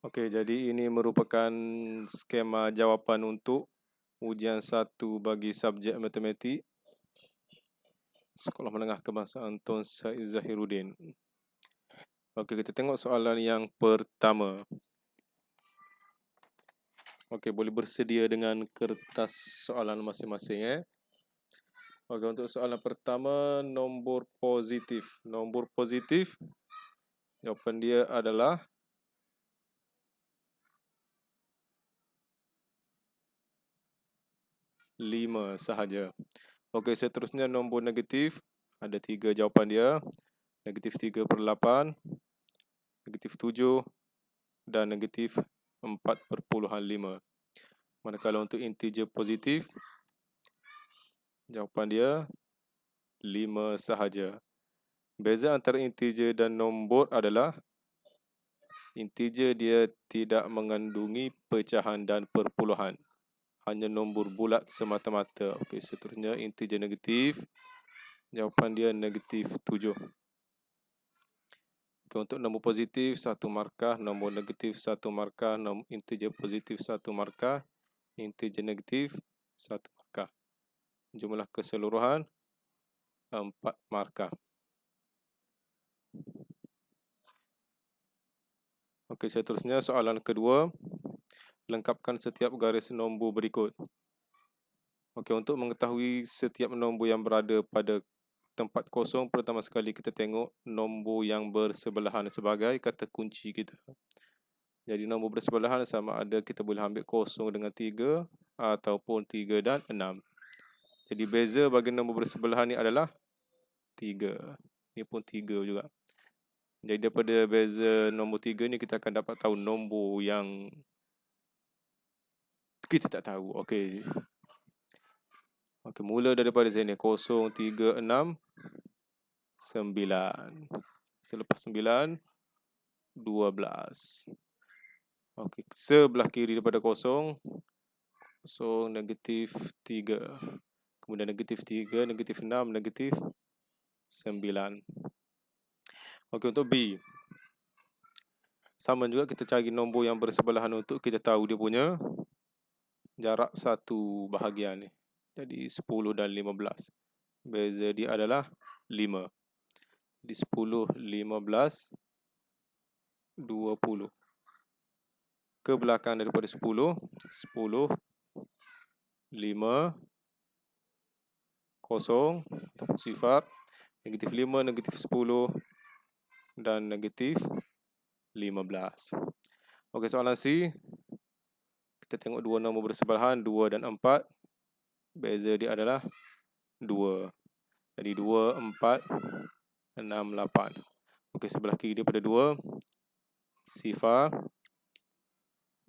Okey, jadi ini merupakan skema jawapan untuk ujian 1 bagi subjek matematik Sekolah Menengah Kebangsaan Tun Said Zahiruddin. Okey, kita tengok soalan yang pertama. Okey, boleh bersedia dengan kertas soalan masing-masing. Okey, untuk soalan pertama, nombor positif. Nombor positif, jawapan dia adalah 5 sahaja. Okey, seterusnya nombor negatif, ada 3 jawapan dia. Negatif 3/8, negatif 7 dan negatif 4/5. Manakala untuk integer positif, jawapan dia 5 sahaja. Beza antara integer dan nombor adalah integer dia tidak mengandungi pecahan dan perpuluhan. Hanya nombor bulat semata-mata. Okey, seterusnya integer negatif. Jawapan dia negatif 7. Okey, untuk nombor positif 1 markah, nombor negatif 1 markah, integer positif 1 markah, integer negatif 1 markah. Jumlah keseluruhan 4 markah. Okey, seterusnya soalan kedua. Lengkapkan setiap garis nombor berikut. Okey, untuk mengetahui setiap nombor yang berada pada tempat kosong, pertama sekali kita tengok nombor yang bersebelahan sebagai kata kunci kita. Jadi nombor bersebelahan sama ada kita boleh ambil kosong dengan 3 ataupun 3 dan 6. Jadi beza bagi nombor bersebelahan ni adalah 3. Ini pun 3 juga. Jadi daripada beza nombor 3 ni kita akan dapat tahu nombor yang kita tak tahu. Okey. Okey, mula daripada sini 0, 3, 6, 9. Selepas 9, 12. Okey, sebelah kiri daripada 0, negatif 3. Kemudian negatif 3, negatif 6, negatif 9. Okey, untuk B. Sama juga kita cari nombor yang bersebelahan untuk kita tahu dia punya jarak satu bahagian ni. Jadi 10 dan 15. Beza dia adalah 5. Di 10, 15, 20. Ke belakang daripada 10, 10, 5, 0 ataupun sifar, negatif 5, negatif 10 dan negatif 15. Okey, soalan C. Kita tengok dua nombor bersebelahan, 2 dan 4. Beza dia adalah 2. Jadi 2, 4, 6, 8. Okey, sebelah kiri daripada 2, sifar,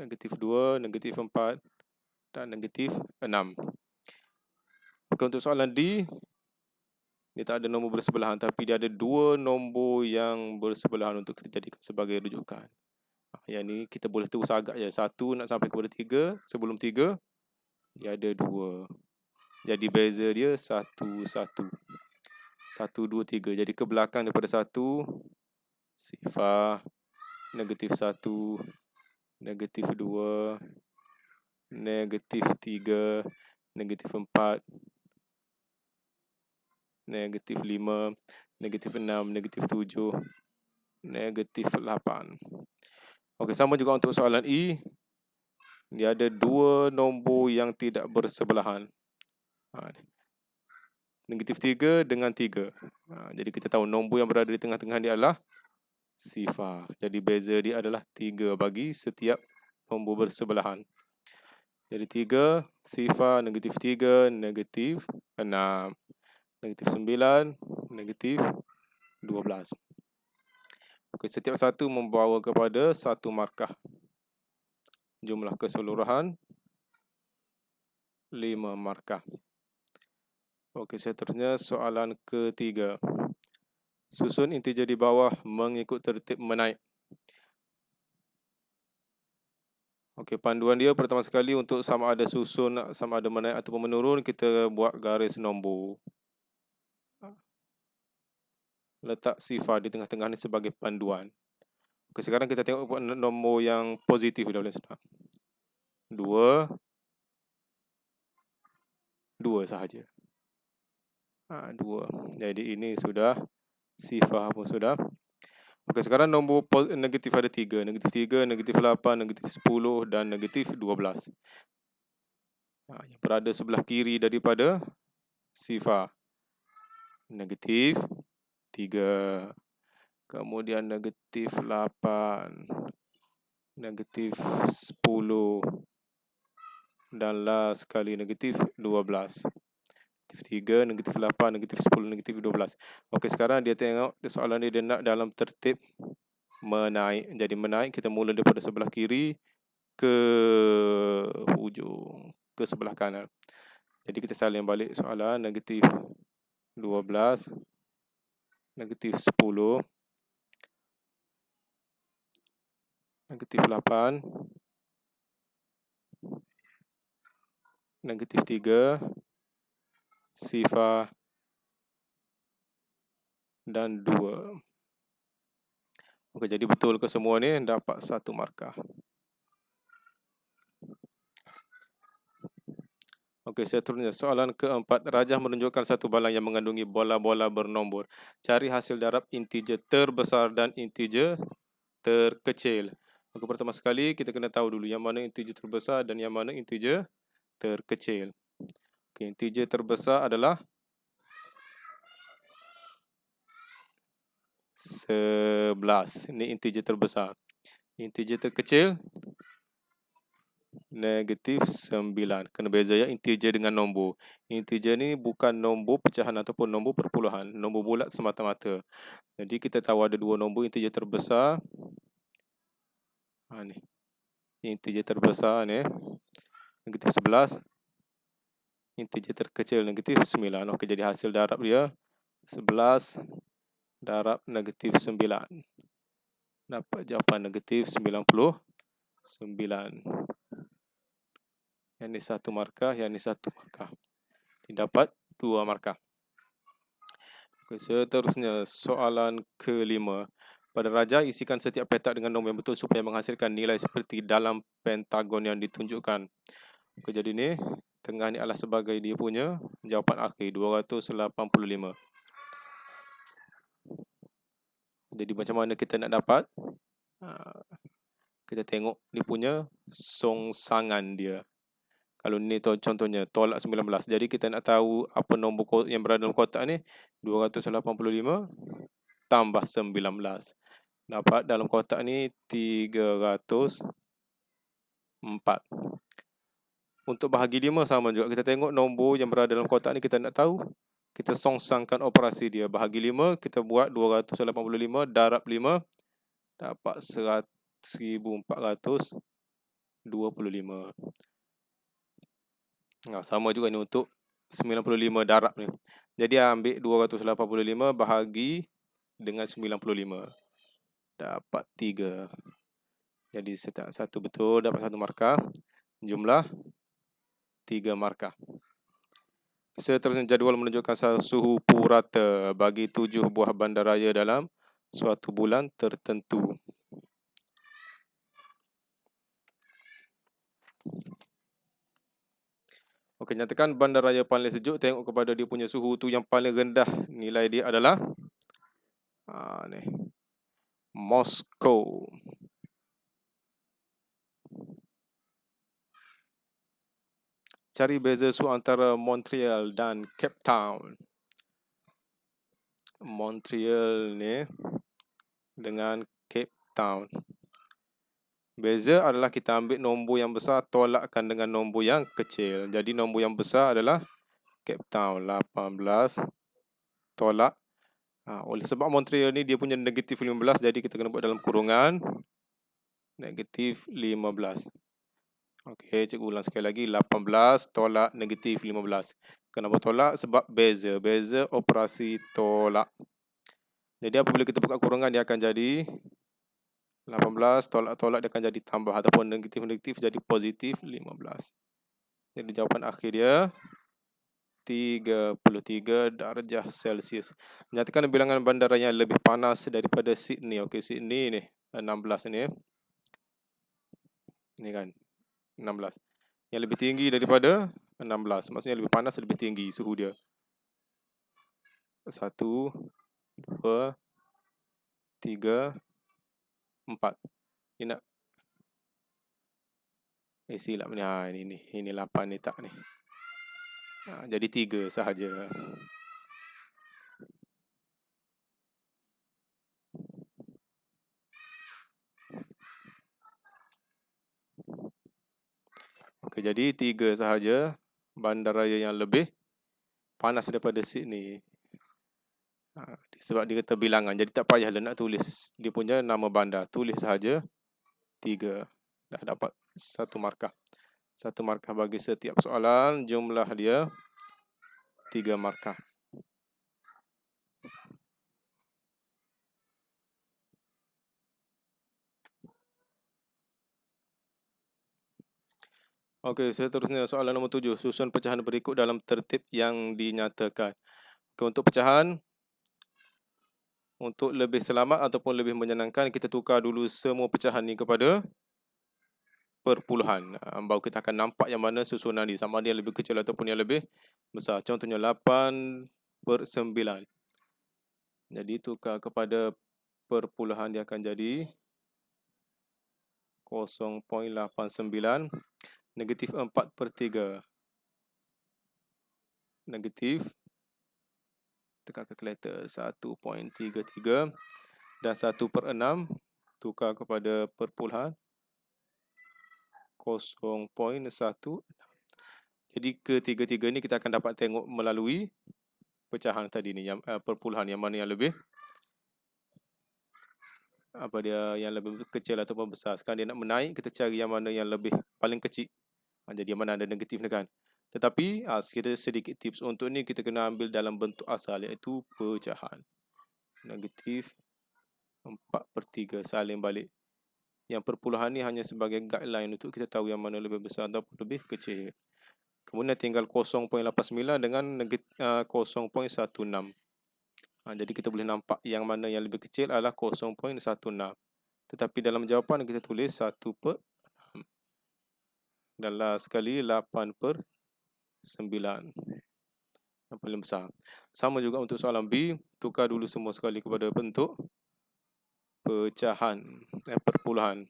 negatif 2, negatif 4 dan negatif 6. Okey, untuk soalan D, dia tak ada nombor bersebelahan tapi dia ada 2 nombor yang bersebelahan untuk kita jadikan sebagai rujukan. Yang ni kita boleh terus agak je. 1 nak sampai kepada 3, sebelum 3 dia ada 2. Jadi beza dia 1, 1. 1, 2, 3. Jadi ke belakang daripada 1, sifar, negatif 1, negatif 2, negatif 3, negatif 4, negatif 5, negatif 6, negatif 7, negatif 8. Okey, sama juga untuk soalan E. Dia ada 2 nombor yang tidak bersebelahan. Negatif 3 dengan 3. Jadi kita tahu nombor yang berada di tengah-tengah dia adalah sifar. Jadi beza dia adalah 3 bagi setiap nombor bersebelahan. Jadi 3, sifar, negatif 3, negatif 6, negatif 9, negatif 12. Okey, setiap satu membawa kepada 1 markah. Jumlah keseluruhan 5 markah. Okey, seterusnya soalan ketiga. Susun integer di bawah mengikut tertib menaik. Okey, panduan dia pertama sekali untuk sama ada susun, sama ada menaik ataupun menurun, kita buat garis nombor. Letak sifar di tengah-tengah ni sebagai panduan. Okey, sekarang kita tengok nombor yang positif dah boleh senang. 2 sahaja. 2. Jadi ini sudah, sifar pun sudah. Okey, sekarang nombor negatif ada 3. Negatif 3, negatif 8, negatif 10 dan negatif 12. Yang berada sebelah kiri daripada sifar. Negatif 3. Kemudian negatif 8. Negatif 10. Dan last sekali negatif 12. Negatif 3, negatif 8, negatif 10, negatif 12. Okey, sekarang dia tengok soalan dia nak dalam tertib menaik. Jadi menaik, kita mula daripada sebelah kiri ke hujung, ke sebelah kanan. Jadi kita salin balik soalan. Negatif 12, negatif 10, negatif 8, negatif 3, sifar dan 2. Okey, jadi betul ke semua ni? Dapat 1 markah. Okey, seterusnya soalan keempat. Rajah menunjukkan satu balang yang mengandungi bola-bola bernombor. Cari hasil darab integer terbesar dan integer terkecil. Okey, pertama sekali kita kena tahu dulu yang mana integer terbesar dan yang mana integer terkecil. Okey, integer terbesar adalah 11. Ini integer terbesar. Integer terkecil negatif 9. Kena beza ya integer dengan nombor. Integer ni bukan nombor pecahan ataupun nombor perpuluhan, nombor bulat semata-mata. Jadi kita tahu ada dua nombor integer terbesar. Ni. Integer terbesar ni negatif 11. Integer terkecil negatif 9. Okey, jadi hasil darab dia 11 darab negatif 9. Dapat jawapan negatif 99. Yang ni 1 markah, yang ni 1 markah. Dapat 2 markah. Okay, seterusnya soalan kelima. Pada rajah, isikan setiap petak dengan nombor yang betul supaya menghasilkan nilai seperti dalam pentagon yang ditunjukkan. Okay, jadi ni tengah ni adalah sebagai dia punya jawapan akhir 285. Jadi macam mana kita nak dapat? Kita tengok ni punya songsangan dia. Kalau ni contohnya tolak 19. Jadi kita nak tahu apa nombor yang berada dalam kotak ni. 285 tambah 19. Dapat dalam kotak ni 304. Untuk bahagi 5 sama juga. Kita tengok nombor yang berada dalam kotak ni kita nak tahu. Kita songsangkan operasi dia. Bahagi 5 kita buat 285 darab 5. Dapat 1425. Sama juga ni untuk 95 darab ni. Jadi ambil 285 bahagi dengan 95. Dapat 3. Jadi satu betul, dapat 1 markah. Jumlah 3 markah. Seterusnya jadual menunjukkan suhu purata bagi 7 buah bandaraya dalam suatu bulan tertentu. Okey, nyatakan bandaraya paling sejuk. Tengok kepada dia punya suhu tu yang paling rendah. Nilai dia adalah ni. Moscow. Cari beza suhu antara Montreal dan Cape Town. Montreal ni dengan Cape Town. Beza adalah kita ambil nombor yang besar tolakkan dengan nombor yang kecil. Jadi nombor yang besar adalah Cape Town 18 tolak. Oleh sebab Montreal ni dia punya negatif 15, jadi kita kena buat dalam kurungan negatif 15. Okey, cikgu ulang sekali lagi. 18 tolak negatif 15. Kenapa tolak? Sebab beza. Beza operasi tolak. Jadi apabila kita buka kurungan dia akan jadi 18 tolak-tolak dia akan jadi tambah ataupun negatif-negatif jadi positif 15. Jadi jawapan akhir dia 33 darjah Celsius. Nyatakan bilangan bandara yang lebih panas daripada Sydney. Okey, Sydney ni 16 ni. Ni kan 16. Yang lebih tinggi daripada 16. Maksudnya lebih panas, lebih tinggi suhu dia. 1, 2, 3, 4. Ni nak silap ni. Ini 8 ni tak ni. Jadi 3 sahaja. Okey, jadi 3 sahaja bandaraya yang lebih panas daripada Sydney. Sebab dia kata bilangan, jadi tak payahlah nak tulis dia punya nama bandar. Tulis sahaja 3. Dah dapat 1 markah. 1 markah bagi setiap soalan. Jumlah dia 3 markah. Okey, seterusnya soalan nombor 7. Susun pecahan berikut dalam tertib yang dinyatakan. Okay, untuk pecahan, untuk lebih selamat ataupun lebih menyenangkan, kita tukar dulu semua pecahan ni kepada perpuluhan. Baru kita akan nampak yang mana susunan ni, sama ada yang lebih kecil ataupun yang lebih besar. Contohnya 8/9. Jadi tukar kepada perpuluhan, dia akan jadi 0.89. Negatif 4/3. Negatif, tekan kalkulator, 1.33. Dan 1/6 tukar kepada perpuluhan 0.16. Jadi ketiga-tiga ni kita akan dapat tengok melalui pecahan tadi ni, yang perpuluhan yang mana yang lebih yang lebih kecil ataupun besar. Sekarang dia nak menaik, kita cari yang mana yang lebih paling kecil. Jadi yang mana ada negatif ni kan. Tetapi kita sedikit tips untuk ni, kita kena ambil dalam bentuk asal, iaitu pecahan. Negatif 4/3 salin balik. Yang perpuluhan ni hanya sebagai guideline untuk kita tahu yang mana lebih besar ataupun lebih kecil. Kemudian tinggal 0.89 dengan 0.16. Jadi kita boleh nampak yang mana yang lebih kecil adalah 0.16. Tetapi dalam jawapan kita tulis 1/6. Dan last sekali 8/9. Yang paling besar. Sama juga untuk soalan B. Tukar dulu semua sekali kepada bentuk pecahan, perpuluhan.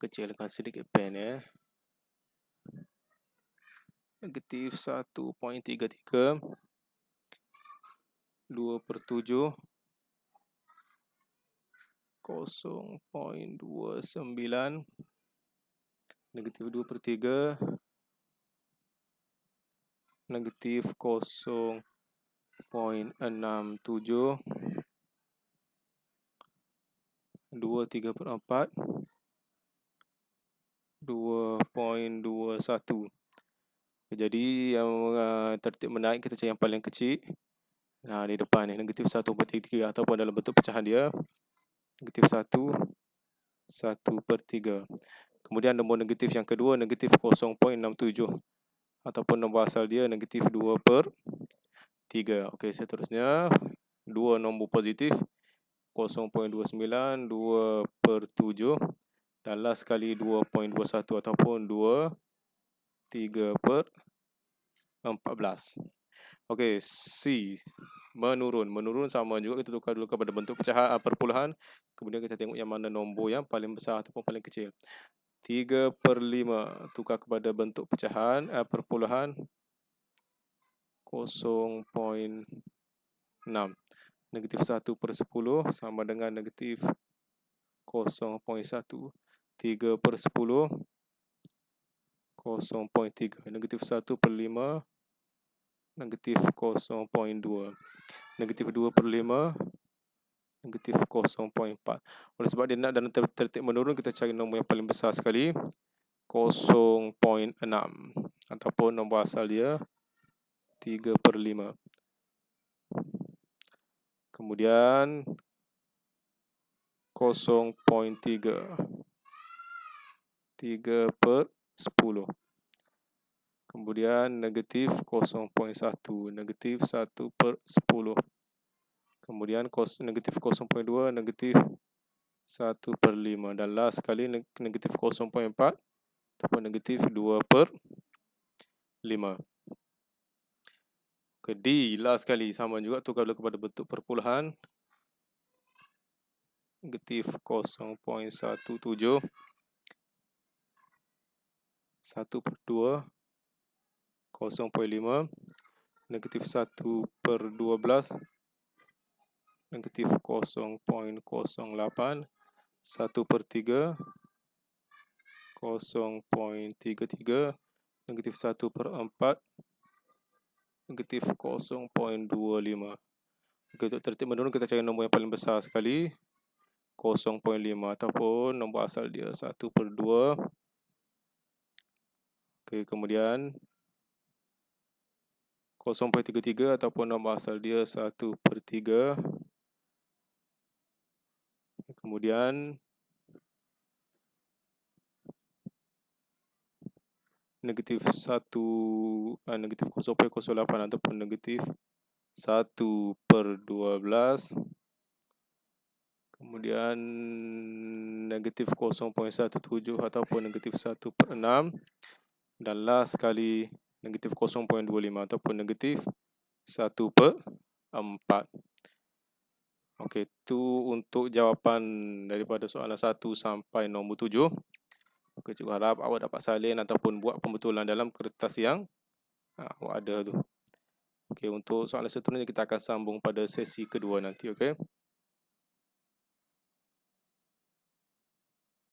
Kecilkan sedikit pen ya. Negatif 1.33. 2/7. 0.29. Negatif 2/3. Negatif 0.67. 2/3/4. 2.21. Jadi yang tertib menaik, kita cari yang paling kecil. Di depan ni, negatif 1/3 ataupun dalam bentuk pecahan dia negatif 1/3. Kemudian nombor negatif yang kedua, negatif 0.67 ataupun nombor asal dia negatif 2/3. Okey, seterusnya 2 nombor positif, 0.29, 2/7 dan last sekali 2.21 ataupun 3/14. Okey, C. Menurun sama juga, kita tukar dulu kepada bentuk pecahan perpuluhan. Kemudian kita tengok yang mana nombor yang paling besar ataupun paling kecil. 3/5 tukar kepada bentuk pecahan perpuluhan 0.6. Negatif 1/10 sama dengan negatif 0.1. 3/10 0.3. Negatif 1/5 negatif 0.2. Negatif 2/5 negatif 0.4. Oleh sebab dia nak dalam tertib menurun, kita cari nombor yang paling besar sekali, 0.6 ataupun nombor asal dia 3/5. Kemudian 0.3. 3/10. Kemudian negatif 0.1. Negatif 1/10. Kemudian negatif 0.2, negatif 1/5. Dan last sekali negatif 0.4 ataupun negatif 2/5. Okay, D last sekali sama juga, tukar kepada bentuk perpuluhan. Negatif 0.17, 1/2, 0.5, negatif 1/12, negatif 0.08, 1/3, 0.33, negatif 1/4, negatif 0.25. Okay, untuk tertib menurun kita cari nombor yang paling besar sekali, 0.5, ataupun nombor asal dia 1/2. Okay, kemudian 0.33 ataupun nombor asal dia 1/3. Kemudian negatif 0.08 ataupun negatif 1/12. Kemudian negatif 0.17 ataupun negatif 1/6. Dan last sekali negatif 0.25 ataupun negatif 1/4. Okey, itu untuk jawapan daripada soalan 1 sampai nombor 7. Okey, cikgu harap awak dapat salin ataupun buat pembetulan dalam kertas yang awak ada tu. Okey, untuk soalan seterusnya kita akan sambung pada sesi kedua nanti, okey.